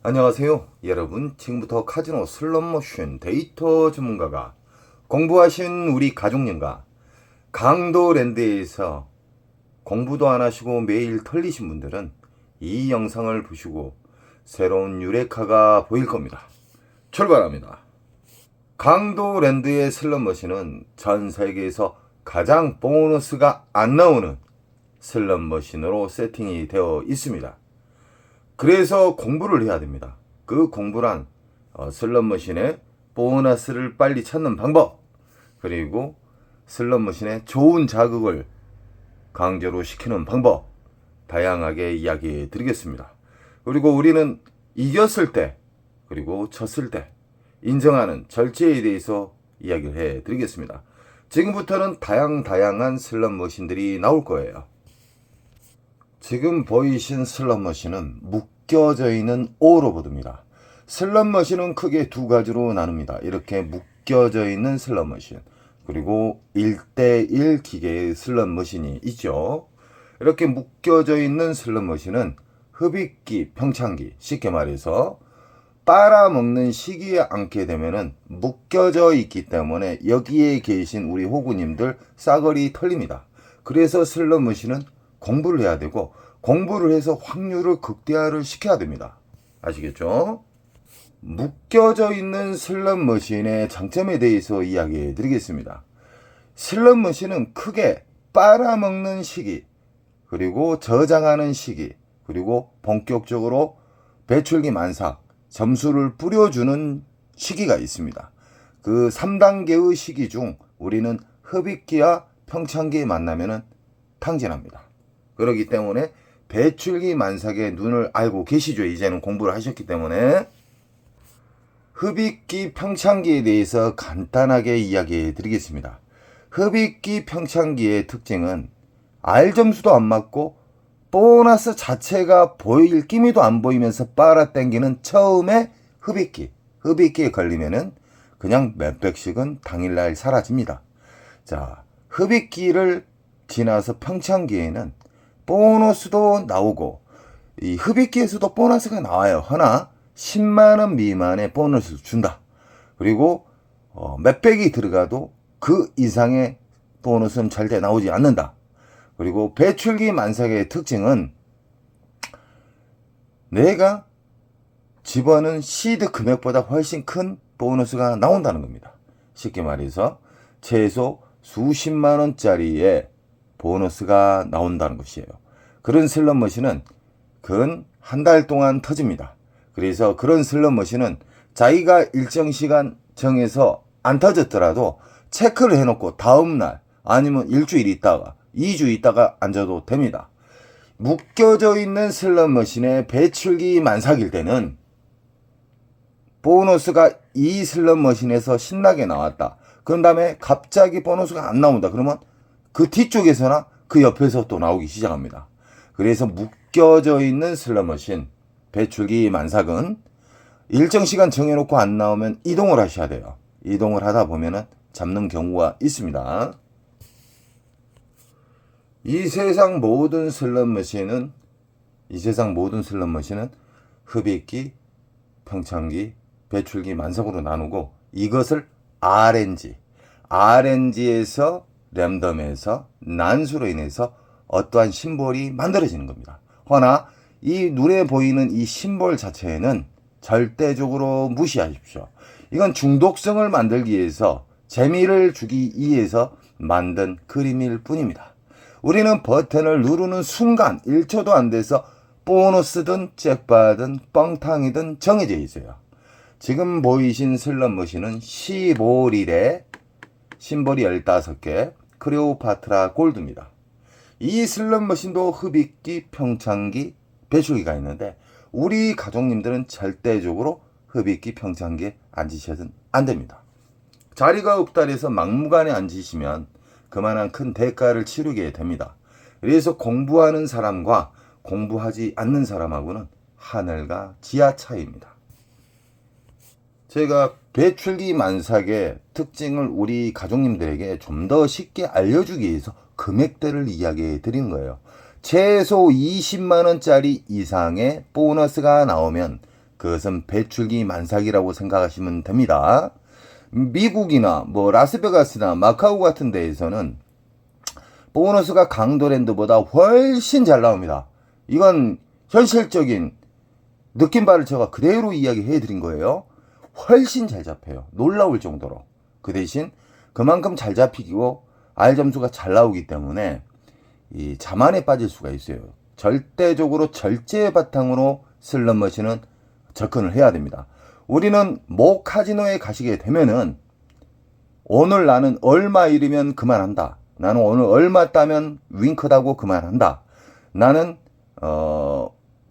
안녕하세요 여러분. 지금부터 카지노 슬롯머신 데이터 전문가가 공부하신 우리 가족님과 강도랜드에서 공부도 안 하시고 매일 털리신 분들은 이 영상을 보시고 새로운 유레카가 보일 겁니다. 출발합니다. 강도랜드의 슬롯머신은 전 세계에서 가장 보너스가 안 나오는 슬롯머신으로 세팅이 되어 있습니다. 그래서 공부를 해야 됩니다. 그 공부란 슬롯머신의 보너스를 빨리 찾는 방법, 그리고 슬롯머신의 좋은 자극을 강제로 시키는 방법, 다양하게 이야기해 드리겠습니다. 그리고 우리는 이겼을 때 그리고 졌을 때 인정하는 절제에 대해서 이야기를 해 드리겠습니다. 지금부터는 다양한 슬롯머신들이 나올 거예요. 지금 보이신 슬롯머신은 묶여져 있는 오로보드입니다. 슬롯머신은 크게 두 가지로 나눕니다. 이렇게 묶여져 있는 슬롯머신, 그리고 1대1 기계의 슬롯머신이 있죠. 이렇게 묶여져 있는 슬롯머신은 흡입기, 평창기, 쉽게 말해서 빨아먹는 시기에 앉게 되면은 묶여져 있기 때문에 여기에 계신 우리 호구님들 싸그리 털립니다. 그래서 슬롯머신은 공부를 해야 되고, 공부를 해서 확률을 극대화를 시켜야 됩니다. 아시겠죠? 묶여져 있는 슬롯머신의 장점에 대해서 이야기해 드리겠습니다. 슬롯머신은 크게 빨아먹는 시기, 그리고 저장하는 시기, 그리고 본격적으로 배출기 만삭, 점수를 뿌려주는 시기가 있습니다. 그 3단계의 시기 중 우리는 흡입기와 평창기에 만나면은 탕진합니다. 그렇기 때문에 배출기 만삭의 눈을 알고 계시죠. 이제는 공부를 하셨기 때문에. 흡입기, 평창기에 대해서 간단하게 이야기해 드리겠습니다. 흡입기, 평창기의 특징은 R점수도 안 맞고 보너스 자체가 보일 기미도 안 보이면서 빨아당기는 처음에 흡입기에 걸리면은 그냥 몇백씩은 당일날 사라집니다. 자, 흡입기를 지나서 평창기에는 보너스도 나오고 이 흡입기에서도 보너스가 나와요. 하나 10만원 미만의 보너스를 준다. 그리고 몇백이 들어가도 그 이상의 보너스는 절대 나오지 않는다. 그리고 배출기 만삭의 특징은 내가 집어넣은 시드 금액보다 훨씬 큰 보너스가 나온다는 겁니다. 쉽게 말해서 최소 수십만원짜리의 보너스가 나온다는 것이에요. 그런 슬롯머신은 근 한 달 동안 터집니다. 그래서 그런 슬롯머신은 자기가 일정 시간 정해서 안 터졌더라도 체크를 해놓고 다음날 아니면 일주일 있다가 2주 있다가 앉아도 됩니다. 묶여져 있는 슬롯머신의 배출기 만삭일 때는 보너스가 이 슬롯머신에서 신나게 나왔다. 그런 다음에 갑자기 보너스가 안 나온다. 그러면 그 뒤쪽에서나 그 옆에서 또 나오기 시작합니다. 그래서 묶여져 있는 슬롯머신 배출기 만삭은 일정 시간 정해놓고 안 나오면 이동을 하셔야 돼요. 이동을 하다 보면은 잡는 경우가 있습니다. 이 세상 모든 슬롯머신은 흡입기, 평창기, 배출기 만삭으로 나누고, 이것을 RNG에서 랜덤에서 난수로 인해서 어떠한 심볼이 만들어지는 겁니다. 허나 이 눈에 보이는 이 심볼 자체는 절대적으로 무시하십시오. 이건 중독성을 만들기 위해서, 재미를 주기 위해서 만든 그림일 뿐입니다. 우리는 버튼을 누르는 순간 1초도 안 돼서 보너스든 잭팟든 뻥탕이든 정해져 있어요. 지금 보이신 슬롯머신은 15릴에 심볼이 15개, 클레오파트라 골드입니다. 이 슬롯머신도 흡입기, 평창기, 배출기가 있는데 우리 가족님들은 절대적으로 흡입기, 평창기에 앉으셔서는 안 됩니다. 자리가 없다 해서 막무가내 앉으시면 그만한 큰 대가를 치르게 됩니다. 그래서 공부하는 사람과 공부하지 않는 사람하고는 하늘과 지하 차이입니다. 제가 배출기 만삭의 특징을 우리 가족님들에게 좀 더 쉽게 알려주기 위해서 금액대를 이야기해 드린 거예요. 최소 20만원짜리 이상의 보너스가 나오면 그것은 배출기 만삭이라고 생각하시면 됩니다. 미국이나 뭐 라스베가스나 마카오 같은 데에서는 보너스가 강도랜드보다 훨씬 잘 나옵니다. 이건 현실적인 느낌바를 제가 그대로 이야기해 드린 거예요. 훨씬 잘 잡혀요. 놀라울 정도로. 그 대신 그만큼 잘 잡히고 R 점수가 잘 나오기 때문에 이 자만에 빠질 수가 있어요. 절대적으로 절제 바탕으로 슬롯머신은 접근을 해야 됩니다. 우리는 모 카지노에 가시게 되면은 오늘 나는 얼마 잃으면 그만한다. 나는 오늘 얼마 따면 윙크다고 그만한다. 나는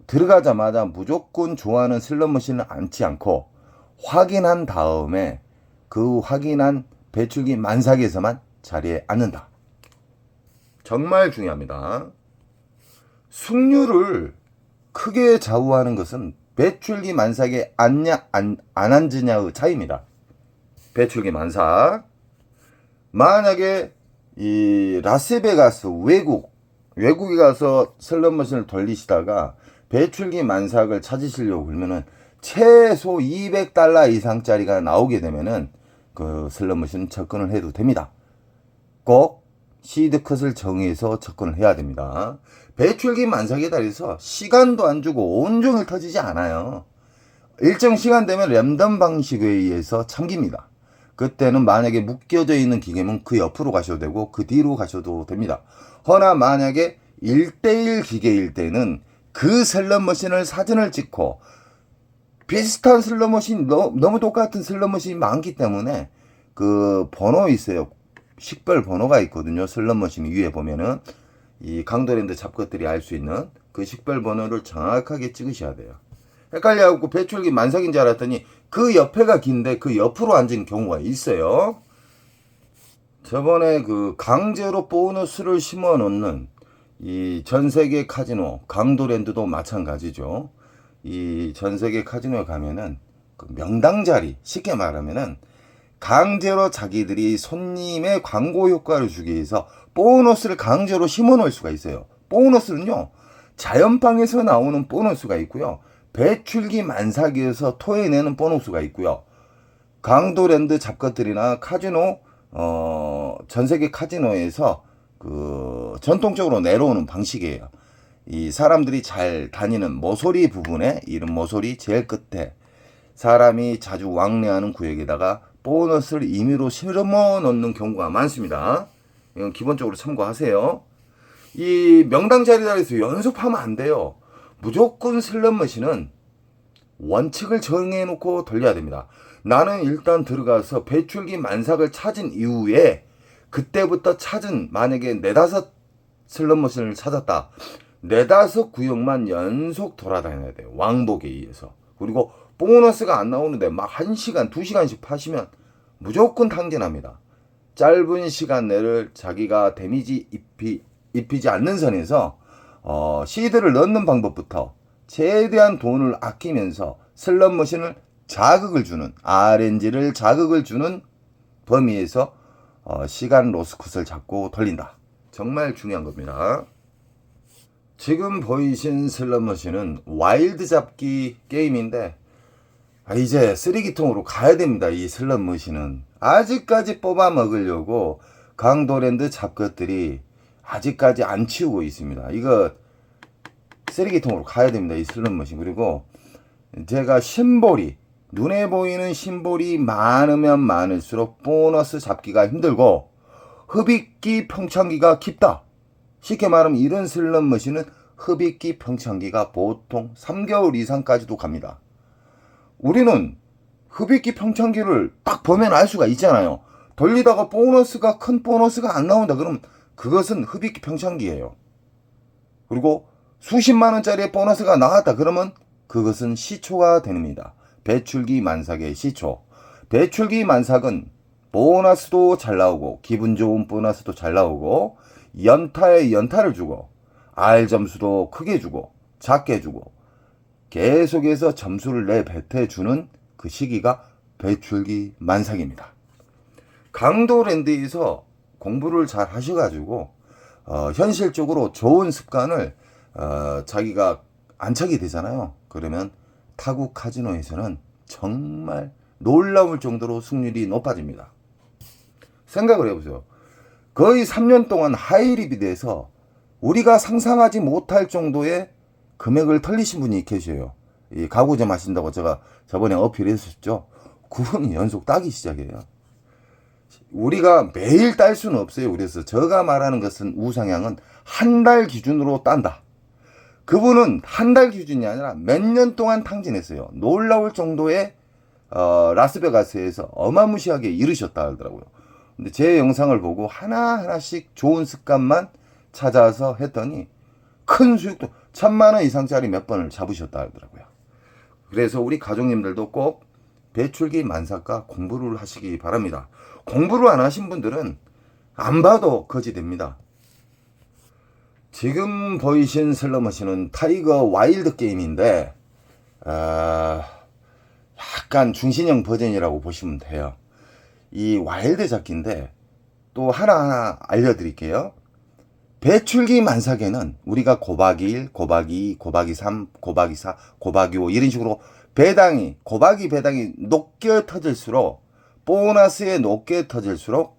들어가자마자 무조건 좋아하는 슬롯머신을 앉지 않고 확인한 다음에 그 확인한 배출기 만삭에서만 자리에 앉는다. 정말 중요합니다. 승률을 크게 좌우하는 것은 배출기 만삭에 앉냐 안 앉으냐의 차이입니다. 배출기 만삭. 만약에 이 라스베가스 외국에 가서 슬롯머신을 돌리시다가 배출기 만삭을 찾으시려고 그러면은 최소 $200 이상짜리가 나오게 되면은 그 슬롯머신 접근을 해도 됩니다. 꼭 시드 컷을 정해서 접근을 해야 됩니다. 배출기 만삭에 달해서 시간도 안 주고 온종일 터지지 않아요. 일정 시간 되면 랜덤 방식에 의해서 참깁니다. 그때는 만약에 묶여져 있는 기계면 그 옆으로 가셔도 되고 그 뒤로 가셔도 됩니다. 허나 만약에 1대1 기계일 때는 그 슬롯머신을 사진을 찍고 비슷한 슬롯머신 너무 똑같은 슬롯머신이 많기 때문에 그 번호 있어요. 식별 번호가 있거든요. 슬롯머신 위에 보면은 이 강도랜드 잡것들이 알 수 있는 그 식별 번호를 정확하게 찍으셔야 돼요. 헷갈려갖고 배출기 만삭인 줄 알았더니 그 옆에가 긴데 그 옆으로 앉은 경우가 있어요. 저번에 그 강제로 보너스를 심어 놓는 이 전세계 카지노 강도랜드도 마찬가지죠. 이 전세계 카지노에 가면은 그 명당 자리, 쉽게 말하면은 강제로 자기들이 손님의 광고 효과를 주기 위해서 보너스를 강제로 심어 놓을 수가 있어요. 보너스는요, 자연방에서 나오는 보너스가 있고요, 배출기 만삭에서 토해내는 보너스가 있고요, 강도랜드 잡것들이나 카지노, 전세계 카지노에서 그 전통적으로 내려오는 방식이에요. 이 사람들이 잘 다니는 모서리 부분에, 이런 모서리 제일 끝에 사람이 자주 왕래하는 구역에다가 보너스를 임의로 실어 넣는 경우가 많습니다. 이건 기본적으로 참고하세요. 이 명당 자리에서 연습하면 안 돼요. 무조건 슬롯머신은 원칙을 정해놓고 돌려야 됩니다. 나는 일단 들어가서 배출기 만삭을 찾은 이후에 그때부터 찾은, 만약에 4-5 슬롯머신을 찾았다. 4-5 구역만 연속 돌아다녀야 돼요. 왕복에 의해서. 그리고 보너스가 안 나오는데 막 1시간, 2시간씩 파시면 무조건 탕진합니다. 짧은 시간 내를 자기가 데미지 입히지 않는 선에서 시드를 넣는 방법부터 최대한 돈을 아끼면서 슬롯머신을 자극을 주는, RNG를 자극을 주는 범위에서 시간 로스컷을 잡고 돌린다. 정말 중요한 겁니다. 지금 보이신 슬롯머신은 와일드 잡기 게임인데 이제 쓰레기통으로 가야 됩니다. 이 슬롯머신은 아직까지 뽑아 먹으려고 강도랜드 잡것들이 아직까지 안 치우고 있습니다. 이거 쓰레기통으로 가야 됩니다. 이 슬롯머신. 그리고 제가 심볼이, 눈에 보이는 심볼이 많으면 많을수록 보너스 잡기가 힘들고 흡입기 평창기가 깊다. 쉽게 말하면 이런 슬롯머신은 흡입기 평창기가 보통 3개월 이상까지도 갑니다. 우리는 흡입기 평창기를 딱 보면 알 수가 있잖아요. 돌리다가 보너스가, 큰 보너스가 안 나온다 그러면 그것은 흡입기 평창기예요. 그리고 수십만 원짜리의 보너스가 나왔다 그러면 그것은 시초가 됩니다. 배출기 만삭의 시초. 배출기 만삭은 보너스도 잘 나오고 기분 좋은 보너스도 잘 나오고 연타에 연타를 주고 R 점수도 크게 주고 작게 주고 계속해서 점수를 내뱉어주는 그 시기가 배출기 만삭입니다. 강도랜드에서 공부를 잘 하셔가지고 현실적으로 좋은 습관을 자기가 안착이 되잖아요. 그러면 타국 카지노에서는 정말 놀라울 정도로 승률이 높아집니다. 생각을 해보세요. 거의 3년 동안 하이리비드에서 우리가 상상하지 못할 정도의 금액을 털리신 분이 계셔요. 이 가구점 하신다고 제가 저번에 어필했었죠. 9분이 연속 따기 시작해요. 우리가 매일 딸 수는 없어요. 그래서 제가 말하는 것은 우상향은 한 달 기준으로 딴다. 그분은 한 달 기준이 아니라 몇 년 동안 탕진했어요. 놀라울 정도의 라스베가스에서 어마무시하게 이르셨다 하더라고요. 근데 제 영상을 보고 하나하나씩 좋은 습관만 찾아서 했더니 큰 수익도 1000만원 이상짜리 몇 번을 잡으셨다 하더라고요. 그래서 우리 가족님들도 꼭 배출기 만삭과 공부를 하시기 바랍니다. 공부를 안 하신 분들은 안 봐도 거지 됩니다. 지금 보이신 슬롯머신은 타이거 와일드 게임인데 약간 중신형 버전이라고 보시면 돼요. 이 와일드 잡기인데 또 하나하나 알려드릴게요. 배출기 만삭에는 우리가 곱하기 1, 곱하기 2, 곱하기 3, 곱하기 4, 곱하기 5 이런 식으로 배당이 곱하기 배당이 높게 터질수록 보너스에 높게 터질수록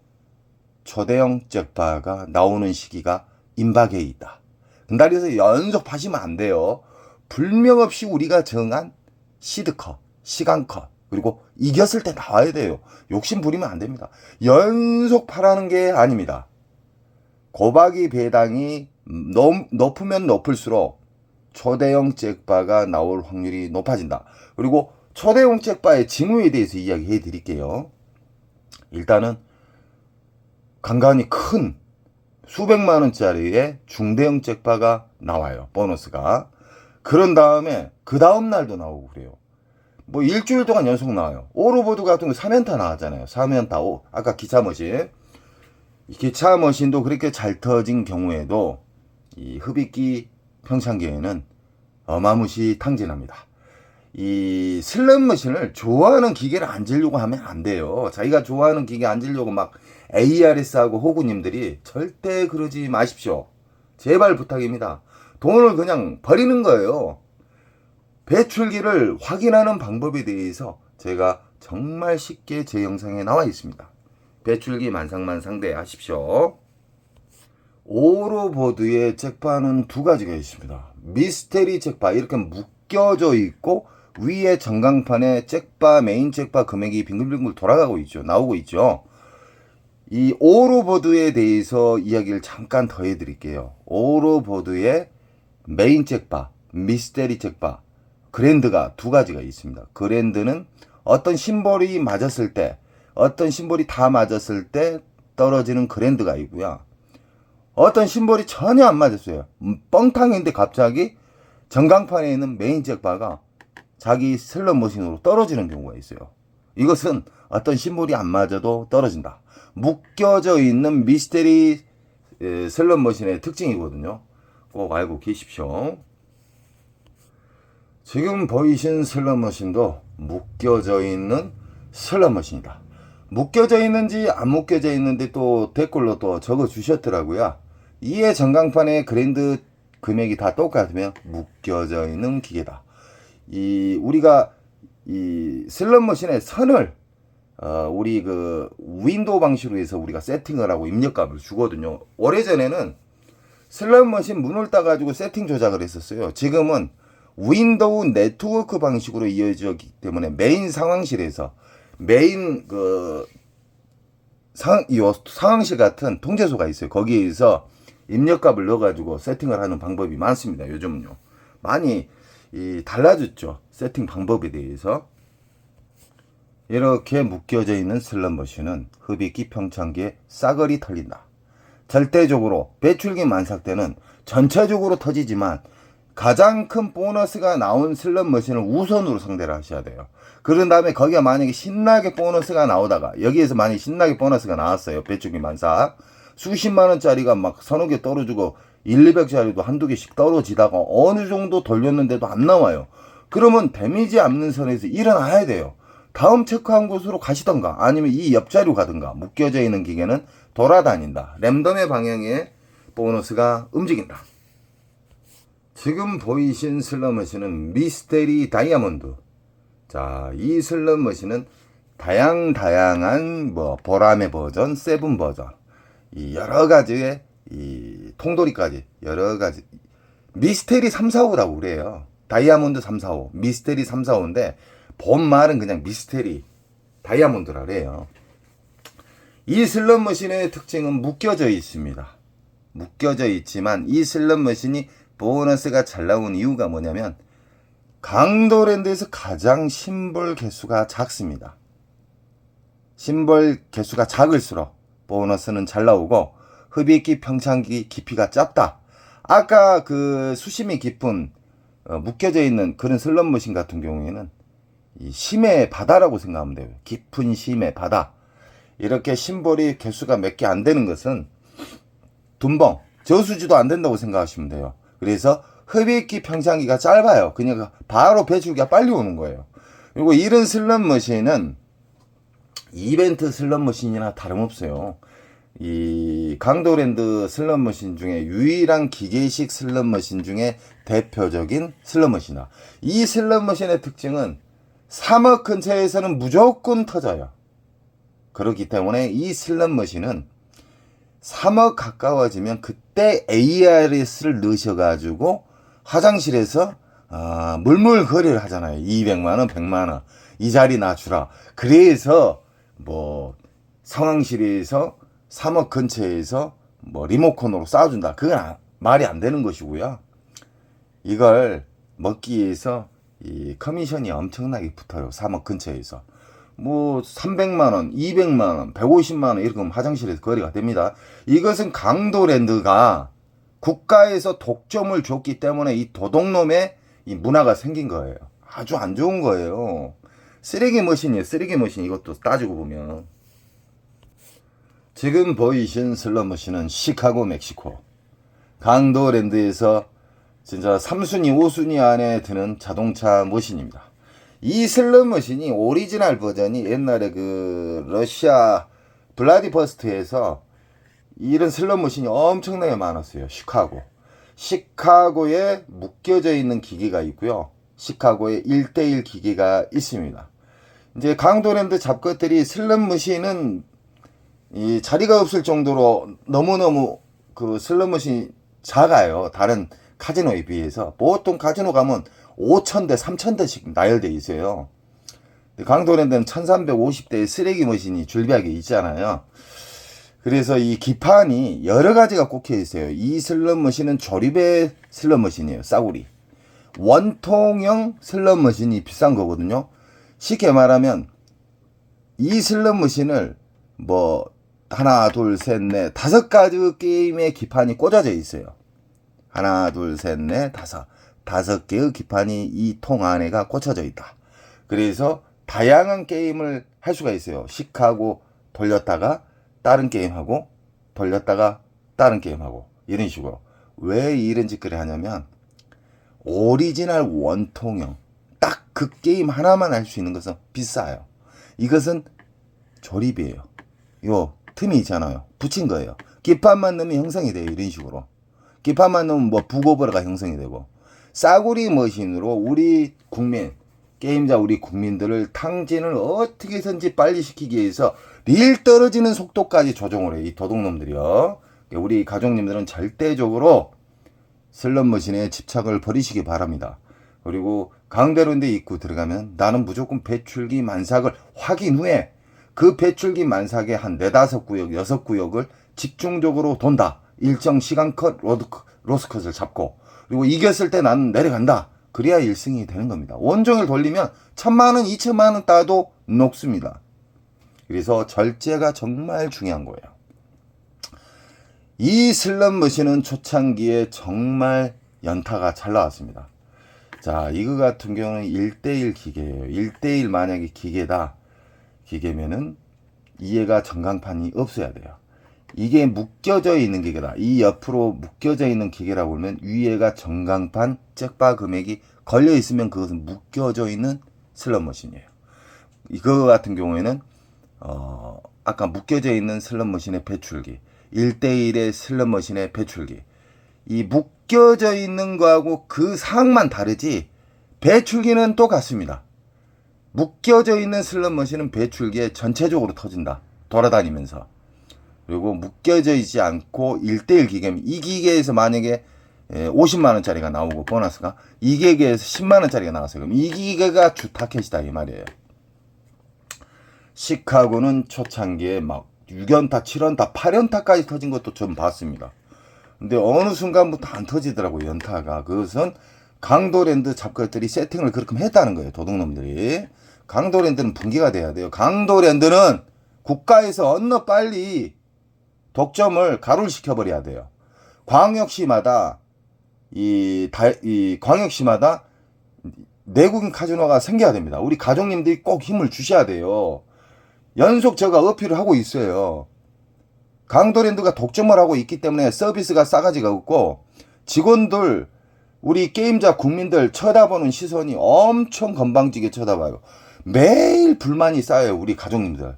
초대형 잭팟가 나오는 시기가 임박해 있다. 그래서 연속 파시면 안 돼요. 불명 없이 우리가 정한 시드컷, 시간컷 그리고 이겼을 때 나와야 돼요. 욕심 부리면 안 됩니다. 연속 파라는 게 아닙니다. 곱하기 배당이 높으면 높을수록 초대형 잭팟가 나올 확률이 높아진다. 그리고 초대형 잭팟의 징후에 대해서 이야기해 드릴게요. 일단은 간간히 큰 수백만 원짜리의 중대형 잭팟가 나와요. 보너스가. 그런 다음에 그 다음 날도 나오고 그래요. 뭐 일주일 동안 연속 나와요. 오로보드 같은 거 3연타 나왔잖아요. 3연타 아까 기차 머신. 이 기차 머신도 그렇게 잘 터진 경우에도 이 흡입기 평창기에는 어마무시 탕진합니다. 이 슬롯 머신을 좋아하는 기계를 앉으려고 하면 안 돼요. 자기가 좋아하는 기계 앉으려고 막 ARS하고 호구님들이 절대 그러지 마십시오. 제발 부탁입니다. 돈을 그냥 버리는 거예요. 배출기를 확인하는 방법에 대해서 제가 정말 쉽게 제 영상에 나와 있습니다. 배출기 만삭만 상대하십시오. 오로보드의 잭팟은 두 가지가 있습니다. 미스테리 잭팟 이렇게 묶여져 있고 위에 전광판에 잭팟 메인 잭팟 금액이 빙글빙글 돌아가고 있죠. 나오고 있죠. 이 오로보드에 대해서 이야기를 잠깐 더 해드릴게요. 오로보드의 메인 잭팟, 미스테리 잭팟, 그랜드가 두 가지가 있습니다. 그랜드는 어떤 심볼이 맞았을 때, 어떤 심볼이 다 맞았을 때 떨어지는 그랜드가 있고요. 어떤 심볼이 전혀 안 맞았어요. 뻥탕인데 갑자기 전광판에 있는 메인 잭팟가 자기 슬롯 머신으로 떨어지는 경우가 있어요. 이것은 어떤 심볼이 안 맞아도 떨어진다. 묶여져 있는 미스테리 슬롯 머신의 특징이거든요. 꼭 알고 계십시오. 지금 보이신 슬롯 머신도 묶여져 있는 슬롯 머신이다. 묶여져 있는지 안 묶여져 있는지 또 댓글로 또 적어 주셨더라고요. 이에 전광판의 그랜드 금액이 다 똑같으면 묶여져 있는 기계다. 우리가 이 슬롯 머신의 선을 우리 그 윈도우 방식으로 해서 우리가 세팅을 하고 입력값을 주거든요. 오래전에는 슬롯 머신 문을 따가지고 세팅 조작을 했었어요. 지금은 윈도우 네트워크 방식으로 이어지기 때문에 메인 상황실에서 메인 상황실 같은 통제소가 있어요. 거기에서 입력값을 넣어가지고 세팅을 하는 방법이 많습니다. 요즘은요. 많이 달라졌죠. 세팅 방법에 대해서. 이렇게 묶여져 있는 슬롯 머신은 흡입기 평창기에 싸그리 털린다. 절대적으로 배출기 만삭 때는 전체적으로 터지지만 가장 큰 보너스가 나온 슬롯 머신을 우선으로 상대를 하셔야 돼요. 그런 다음에 거기가 만약에 신나게 보너스가 나오다가 여기에서 만약에 신나게 보너스가 나왔어요. 배출기 만삭. 수십만 원짜리가 막 서너 개 떨어지고 200짜리도 한두 개씩 떨어지다가 어느 정도 돌렸는데도 안 나와요. 그러면 데미지 않는 선에서 일어나야 돼요. 다음 체크한 곳으로 가시던가 아니면 이 옆자리로 가든가. 묶여져 있는 기계는 돌아다닌다. 랜덤의 방향에 보너스가 움직인다. 지금 보이신 슬롯머신은 미스테리 다이아몬드. 자, 이 슬롯머신은 다양한 뭐 보라매 버전, 세븐 버전, 이 여러 가지의 이 통돌이까지 여러 가지 미스테리 3, 4, 5라고 그래요. 다이아몬드 3, 4, 5, 미스테리 3, 4, 5인데 본 말은 그냥 미스테리 다이아몬드라 그래요. 이 슬롯머신의 특징은 묶여져 있습니다. 묶여져 있지만 이 슬롯머신이 보너스가 잘 나온 이유가 뭐냐면 강도랜드에서 가장 심볼 개수가 작습니다. 심볼 개수가 작을수록 보너스는 잘 나오고 흡입기 평창기 깊이가 짧다. 아까 그 수심이 깊은 묶여져 있는 그런 슬롯머신 같은 경우에는 이 심의 바다라고 생각하면 돼요. 깊은 심의 바다. 이렇게 심볼이 개수가 몇 개 안 되는 것은 둔벙, 저수지도 안 된다고 생각하시면 돼요. 그래서 흡입기 평창기가 짧아요. 그냥 바로 배출기가 빨리 오는 거예요. 그리고 이런 슬롯머신은 이벤트 슬롯머신이나 다름없어요. 이 강도랜드 슬롯머신 중에 유일한 기계식 슬롯머신 중에 대표적인 슬롯머신이다. 이 슬롯머신의 특징은 3억 근처에서는 무조건 터져요. 그렇기 때문에 이 슬롯머신은 3억 가까워지면 그때 ARS를 넣으셔가지고 화장실에서 물물거리를 하잖아요. 200만원, 100만원. 이 자리 놔주라. 그래서 뭐 상황실에서 3억 근처에서 뭐 리모컨으로 쏴준다. 그건 말이 안 되는 것이고요. 이걸 먹기 위해서 이 커미션이 엄청나게 붙어요. 3억 근처에서. 뭐 300만원, 200만원, 150만원 이렇게 하면 화장실에서 거래가 됩니다. 이것은 강도랜드가 국가에서 독점을 줬기 때문에 이 도둑놈의 이 문화가 생긴 거예요. 아주 안 좋은 거예요. 쓰레기 머신이에요. 쓰레기 머신. 이것도 따지고 보면 지금 보이신 슬롯머신은 시카고 멕시코 강도랜드에서 진짜 3순위 5순위 안에 드는 자동차 머신입니다. 이 슬롯머신이 오리지널 버전이 옛날에 그 러시아 블라디버스트에서 이런 슬롯머신이 엄청나게 많았어요. 시카고에 묶여져 있는 기계가 있고요. 시카고에 1대1 기계가 있습니다. 이제 강도랜드 잡것들이 슬롯머신은 이 자리가 없을 정도로 너무너무 그 슬롯머신이 작아요. 다른 카지노에 비해서. 보통 카지노 가면 5,000대, 3,000대씩 나열되어 있어요. 강도랜드는 1,350대의 쓰레기 머신이 줄비하게 있잖아요. 그래서 이 기판이 여러 가지가 꽂혀 있어요. 이 슬롯머신은 조립의 슬롯머신이에요. 싸구리. 원통형 슬롯머신이 비싼 거거든요. 쉽게 말하면 이 슬롯머신을 뭐 하나, 둘, 셋, 넷, 5가지 게임의 기판이 꽂아져 있어요. 하나, 둘, 셋, 넷, 5개의 기판이 이 통 안에가 꽂혀져 있다. 그래서 다양한 게임을 할 수가 있어요. 시카고 돌렸다가 다른 게임하고 돌렸다가 다른 게임하고 이런 식으로. 왜 이런 짓거리 하냐면 오리지널 원통형 딱 그 게임 하나만 할 수 있는 것은 비싸요. 이것은 조립이에요. 요 틈이 있잖아요. 붙인 거예요. 기판만 넣으면 형성이 돼요. 이런 식으로. 기판만 넣으면 뭐 북오버가 형성이 되고. 싸구리 머신으로 우리 국민, 게임자 우리 국민들을 탕진을 어떻게든지 빨리 시키기 위해서 릴 떨어지는 속도까지 조정을 해요. 이 도둑놈들이요. 우리 가족님들은 절대적으로 슬롯머신에 집착을 버리시기 바랍니다. 그리고 강대로인데 입구 들어가면 나는 무조건 배출기 만삭을 확인 후에 그 배출기 만삭의 한 4, 5구역, 6구역을 집중적으로 돈다. 일정 시간컷 로스컷을 잡고 그리고 이겼을 때 나는 내려간다. 그래야 1승이 되는 겁니다. 원종을 돌리면 1,000만원, 2,000만원 따도 녹습니다. 그래서 절제가 정말 중요한 거예요. 이 슬롯머신은 초창기에 정말 연타가 잘 나왔습니다. 자, 이거 같은 경우는 1대1 기계예요. 1대1 만약에 기계면은 이해가 전광판이 없어야 돼요. 이게 묶여져 있는 기계다. 이 옆으로 묶여져 있는 기계라고 하면 위에가 전광판 잭바 금액이 걸려 있으면 그것은 묶여져 있는 슬롯머신이에요. 이거 같은 경우에는 아까 묶여져 있는 슬롯머신의 배출기, 1대1의 슬롯머신의 배출기, 이 묶여져 있는 거하고 그 사항만 다르지 배출기는 똑같습니다. 묶여져 있는 슬롯머신은 배출기에 전체적으로 터진다. 돌아다니면서. 그리고 묶여져 있지 않고 1대1 기계면 이 기계에서 만약에 50만원짜리가 나오고 보너스가 이 기계에서 10만원짜리가 나왔어요. 그럼 이 기계가 주 타켓이다 이 말이에요. 시카고는 초창기에 막 6연타, 7연타, 8연타까지 터진 것도 좀 봤습니다. 근데 어느 순간부터 안 터지더라고요, 연타가. 그것은 강도랜드 잡것들이 세팅을 그렇게 했다는 거예요, 도둑놈들이. 강도랜드는 분기가 돼야 돼요. 강도랜드는 국가에서 얼른 빨리 독점을 가루를 시켜버려야 돼요. 광역시마다 광역시마다 내국인 카지노가 생겨야 됩니다. 우리 가족님들이 꼭 힘을 주셔야 돼요. 연속 제가 어필을 하고 있어요. 강도랜드가 독점을 하고 있기 때문에 서비스가 싸가지가 없고 직원들 우리 게임자 국민들 쳐다보는 시선이 엄청 건방지게 쳐다봐요. 매일 불만이 쌓여요. 우리 가족님들.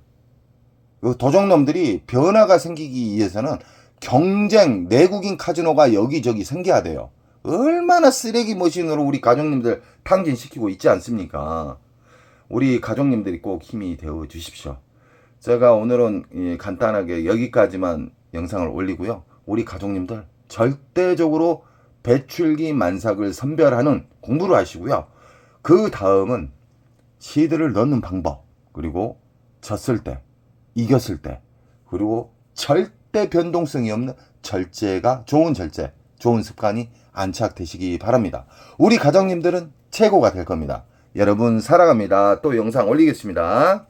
도적놈들이 변화가 생기기 위해서는 경쟁 내국인 카지노가 여기저기 생겨야 돼요. 얼마나 쓰레기 머신으로 우리 가족님들 탕진시키고 있지 않습니까? 우리 가족님들이 꼭 힘이 되어 주십시오. 제가 오늘은 간단하게 여기까지만 영상을 올리고요. 우리 가족님들 절대적으로 배출기 만삭을 선별하는 공부를 하시고요. 그 다음은 시드를 넣는 방법, 그리고 졌을 때, 이겼을 때, 그리고 절대 변동성이 없는 절제가 좋은 절제, 좋은 습관이 안착되시기 바랍니다. 우리 가족님들은 최고가 될 겁니다. 여러분 사랑합니다. 또 영상 올리겠습니다.